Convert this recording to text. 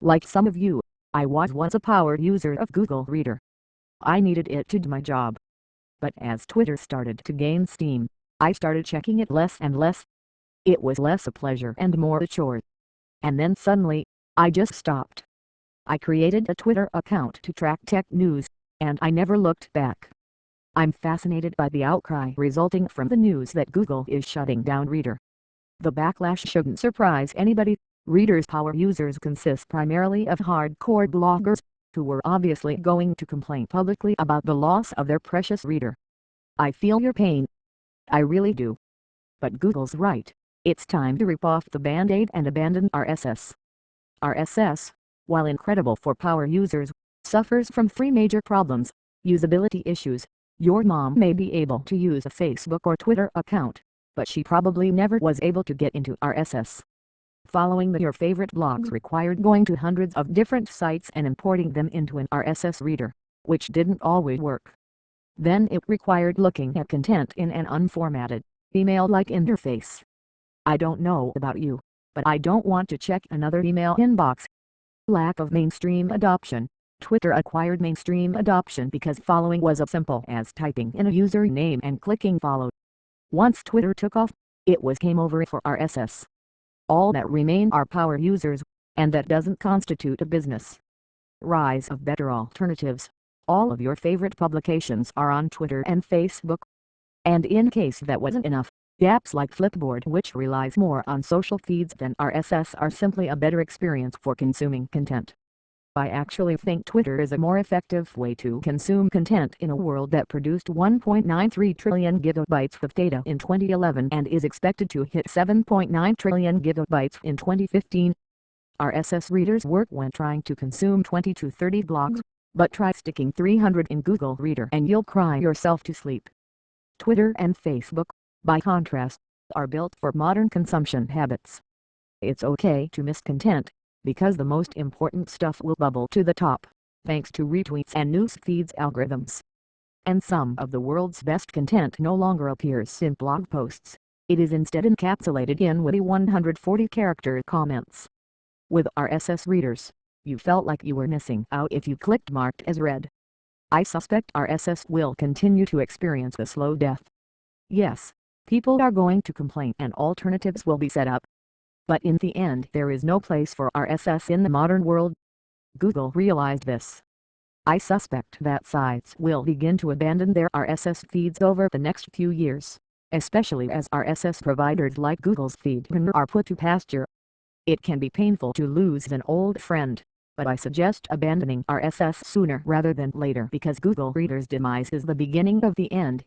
Like some of you, I was once a power user of Google Reader. I needed it to do my job. But as Twitter started to gain steam, I started checking it less and less. It was less a pleasure and more a chore. And then suddenly, I just stopped. I created a Twitter account to track tech news, and I never looked back. I'm fascinated by the outcry resulting from the news that Google is shutting down Reader. The backlash shouldn't surprise anybody. Reader's power users consist primarily of hardcore bloggers, who were obviously going to complain publicly about the loss of their precious Reader. I feel your pain. I really do. But Google's right. It's time to rip off the band-aid and abandon RSS. RSS, while incredible for power users, suffers from three major problems. Usability issues. Your mom may be able to use a Facebook or Twitter account, but she probably never was able to get into RSS. Following your favorite blogs required going to hundreds of different sites and importing them into an RSS reader, which didn't always work. Then it required looking at content in an unformatted, email-like interface. I don't know about you, but I don't want to check another email inbox. Lack of mainstream adoption. Twitter acquired mainstream adoption because following was as simple as typing in a username and clicking follow. Once Twitter took off, it was game over for RSS. All that remain are power users, and that doesn't constitute a business. Rise of better alternatives. All of your favorite publications are on Twitter and Facebook. And in case that wasn't enough, apps like Flipboard, which relies more on social feeds than RSS, are simply a better experience for consuming content. I actually think Twitter is a more effective way to consume content in a world that produced 1.93 trillion gigabytes of data in 2011 and is expected to hit 7.9 trillion gigabytes in 2015. RSS readers work when trying to consume 20 to 30 blogs, but try sticking 300 in Google Reader and you'll cry yourself to sleep. Twitter and Facebook, by contrast, are built for modern consumption habits. It's okay to miss content, because the most important stuff will bubble to the top, thanks to retweets and newsfeeds algorithms. And some of the world's best content no longer appears in blog posts. It is instead encapsulated in witty 140-character comments. With RSS readers, you felt like you were missing out if you clicked marked as read. I suspect RSS will continue to experience a slow death. Yes, people are going to complain and alternatives will be set up. But in the end, there is no place for RSS in the modern world. Google realized this. I suspect that sites will begin to abandon their RSS feeds over the next few years, especially as RSS providers like Google's feed are put to pasture. It can be painful to lose an old friend, but I suggest abandoning RSS sooner rather than later, because Google Reader's demise is the beginning of the end.